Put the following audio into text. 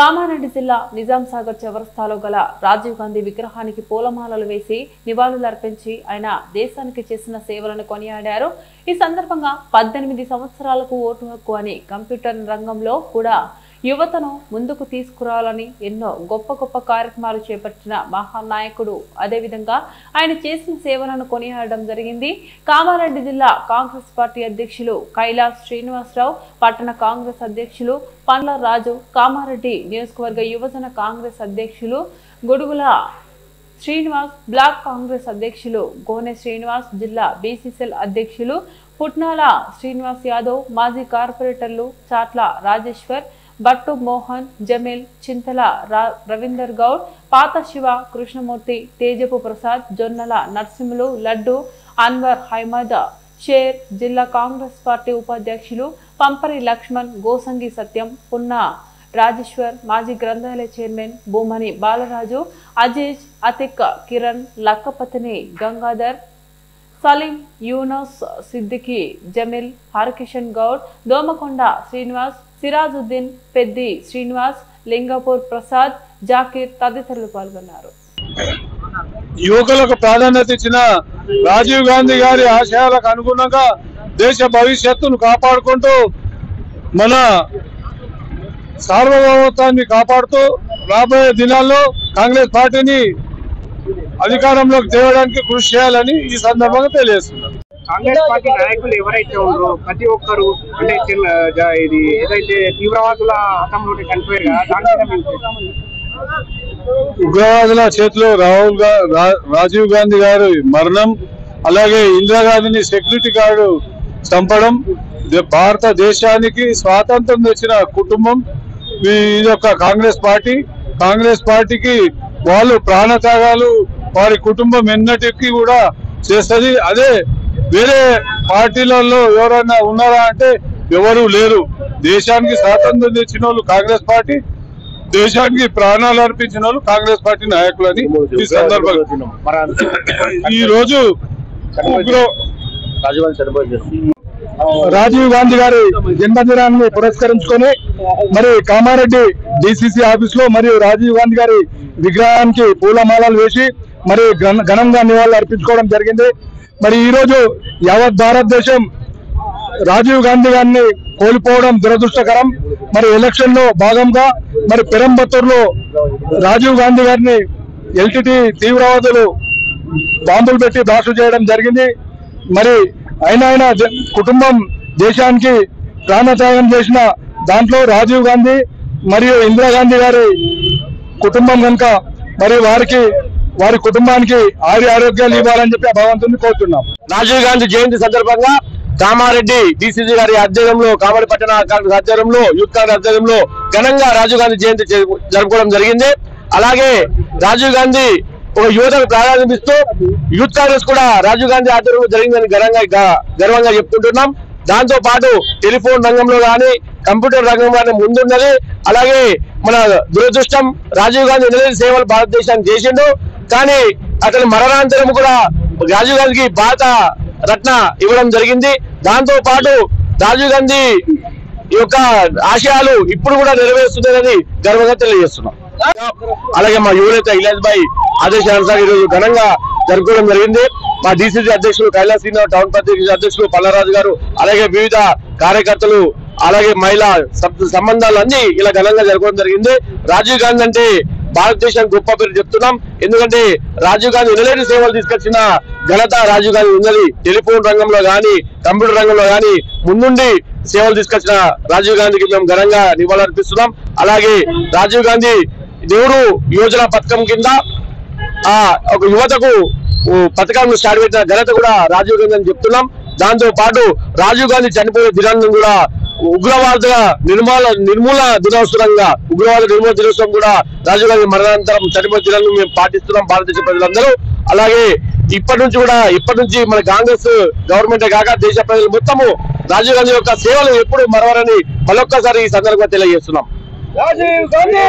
కామారెడ్డి జిల్లా నిజాం సాగర్ చౌరస్తాలో గల రాజీవ్ గాంధీ విగ్రహానికి పూలమాలలు వేసి నివాళులర్పించి ఆయన దేశానికి చేసిన సేవలను కొనియాడారు। ఈ సందర్భంగా 18 సంవత్సరాలకు ఓటు హక్కు అని కంప్యూటర్ రంగంలో కూడా యువతను ముందుకు తీసుకురావాలని ఎన్నో గొప్ప కార్యక్రమాలు చేపట్టిన మహానాయకుడు అదే విధంగా ఆయన చేసిన సేవలను కొనియాడడం జరిగింది। కామారెడ్డి జిల్లా కాంగ్రెస్ పార్టీ అధ్యక్షులు కైలాస్ శ్రీనివాసరావు, పట్టణ కాంగ్రెస్ అధ్యక్షులు పండ్ల రాజు, కామారెడ్డి నియోజకవర్గ యువజన కాంగ్రెస్ అధ్యక్షులు గుడుగుల శ్రీనివాస్, బ్లాక్ కాంగ్రెస్ అధ్యక్షులు గోనె శ్రీనివాస్, జిల్లా బీసీసీఎల్ అధ్యక్షులు పుట్నాల శ్రీనివాస్ యాదవ్, మాజీ కార్పొరేటర్లు చాట్ల రాజేశ్వర్, బట్టు మోహన్, జమీల్, చింతల రవీందర్ గౌడ్, పాత శివ, కృష్ణమూర్తి, తేజపు ప్రసాద్, జొన్నల నర్సింహులు, లడ్డు, అన్వర్, హైమద్, షేర్, జిల్లా కాంగ్రెస్ పార్టీ ఉపాధ్యక్షులు పంపరి లక్ష్మణ్, గోసంగి సత్యం, పున్న రాజేశ్వర్, మాజీ గ్రంథాలయ చైర్మన్ భూమని బాలరాజు, అజీజ్, అతిక్, కిరణ్, లక్కపతిని గంగాధర్, సలీం, యూనస్, సిద్దికి, జమీల్, హరకిషన్ గౌడ్, దోమకొండ శ్రీనివాస్, సిరాజుద్దీన్, పెద్ది శ్రీనివాస్, లింగపూర్ ప్రసాద్, జాకీర్ తదితరులు పాల్గొన్నారు। యువకులకు ప్రాధాన్యత ఇచ్చిన రాజీవ్ గాంధీ గారి ఆశయాలకు అనుగుణంగా దేశ భవిష్యత్తును కాపాడుకుంటూ మన సార్వభౌమత్వాన్ని కాపాడుతూ రాబోయే దినాల్లో కాంగ్రెస్ పార్టీని అధికారంలోకి తేవడానికి కృషి చేయాలని ఈ సందర్భంగా తెలియజేస్తున్నారు। కాంగ్రెస్ పార్టీ నాయకులు ఎవరైతే ఉన్నారో ప్రతి ఒక్కరు అంటే ఇది ఏదైతే తీవ్రవాదుల హతంలోనే చనిపోయారు ఉగ్రవాదుల చేతిలో రాజీవ్ గాంధీ గారి మరణం, అలాగే ఇందిరాగాంధీని సెక్యూరిటీ గార్డు చంపడం, భారతదేశానికి స్వాతంత్రం తెచ్చిన కుటుంబం ఇదొక కాంగ్రెస్ పార్టీకి వాళ్ళు ప్రాణత్యాగాలు వారి కుటుంబం ఎన్నటికీ కూడా చేస్తుంది। అదే వేరే పార్టీలలో ఎవరైనా ఉన్నారా అంటే ఎవరు లేరు। దేశానికి స్వాతంత్రం తెచ్చిన వాళ్ళు కాంగ్రెస్ పార్టీ, దేశానికి ప్రాణాలు అర్పించిన వాళ్ళు కాంగ్రెస్ పార్టీ నాయకులని ఈ సందర్భంగా ఈ రోజు రాజీవ్ గాంధీ గారి జన్మదినాన్ని పురస్కరించుకొని మరి కామారెడ్డి డిసిసి ఆఫీస్ లో మరియు రాజీవ్ గాంధీ గారి విగ్రహానికి పూలమాలలు వేసి మరి ఘనంగా నివాళులు అర్పించుకోవడం జరిగింది। మరి ఈ రోజు యావత్ భారతదేశం రాజీవ్ గాంధీ గారిని కోల్పోవడం దురదృష్టకరం। మరి ఎలక్షన్ లో భాగంగా మరి పెరంబత్తూరులో రాజీవ్ గాంధీ గారిని ఎల్టీటీ తీవ్రవాదులు బాంబులు పెట్టి బ్లాస్ట్ చేయడం జరిగింది। మరి ఆయన కుటుంబం దేశానికి ప్రాణత్యాగం చేసిన దాంట్లో రాజీవ్ గాంధీ మరియు ఇందిరాగాంధీ గారి కుటుంబం కనుక మరి వారి కుటుంబానికి ఆరోగ్యాలు ఇవ్వాలని చెప్పి భగవంతుని కోరుతున్నాం। రాజీవ్ గాంధీ జయంతి సందర్భంగా కామారెడ్డి డిసిసి గారి ఆధ్వర్యంలో, కామారెడ్డి పట్టణ కాంగ్రెస్ ఆధ్వర్యంలో, యూత్ కాంగ్రెస్ ఆధ్వర్యంలో ఘనంగా రాజీవ్ గాంధీ జయంతి జరుపుకోవడం జరిగింది। అలాగే రాజీవ్ గాంధీ ఒక యువతకు ప్రాధాన్యత ఇస్తూ యూత్ కాంగ్రెస్ కూడా రాజీవ్ గాంధీ ఆధ్వర్యంలో జరిగిందని గర్వంగా చెప్పుకుంటున్నాం। దాంతో పాటు టెలిఫోన్ రంగంలో కానీ కంప్యూటర్ రంగంలో కానీ ముందున్నది। అలాగే మన దురదృష్టం రాజీవ్ గాంధీ ఎన్నో సేవలు భారతదేశానికి చేసిండు, కానీ అతని మరణాంతరం కూడా రాజీవ్ గాంధీకి భారత రత్న ఇవ్వడం జరిగింది। దాంతో పాటు రాజీవ్ గాంధీ యొక్క ఆశయాలు ఇప్పుడు కూడా నెరవేరుస్తున్నారని గర్వంగా తెలియజేస్తున్నాం। అలాగే మా యువనేత ఇలాజ్ భాయ్ ఆదేశానుసారం ఈరోజు ఘనంగా జరుపుకోవడం జరిగింది। మా డిసిసి అధ్యక్షులు కైలాస్ శ్రీనివాస్, టౌన్ పంచాయతీ అధ్యక్షులు పల్లరాజు గారు, అలాగే వివిధ కార్యకర్తలు, అలాగే మహిళా సంబంధాలు అన్ని ఇలా ఘనంగా జరగడం జరిగింది। రాజీవ్ గాంధీ అంటే భారతదేశానికి గొప్ప పేరు చెప్తున్నాం, ఎందుకంటే రాజీవ్ గాంధీ ఎనలేని సేవలు తీసుకొచ్చిన ఘనత రాజీవ్ గాంధీ ఉన్నది। టెలిఫోన్ రంగంలో కానీ కంప్యూటర్ రంగంలో కానీ ముందుండి సేవలు తీసుకొచ్చిన రాజీవ్ గాంధీకి మేము ఘనంగా నివాళులర్పిస్తున్నాం। అలాగే రాజీవ్ గాంధీ నెహ్రూ యోజన పథకం కింద ఒక యువతకు పథకాలను స్టార్ట్ పెట్టిన ఘనత కూడా రాజీవ్ గాంధీ అని చెప్తున్నాం। దాంతో పాటు రాజీవ్ గాంధీ చనిపోయే దినాన్ని కూడా ఉగ్రవాద నిర్మూల దినోత్సవంగా ఉగ్రవాద నిర్మూల దినోత్సవం కూడా రాజీవ్ గాంధీ మరణానంతరం చనిపోయే దినాలను మేము పాటిస్తున్నాం భారతదేశ ప్రజలందరూ। అలాగే ఇప్పటి నుంచి మన కాంగ్రెస్ గవర్నమెంటే కాక దేశ ప్రజలు మొత్తము రాజీవ్ గాంధీ యొక్క సేవలు ఎప్పుడు మరవరని మరొక్కసారి ఈ సందర్భంగా తెలియజేస్తున్నాం। రాజీవ్ గాంధీ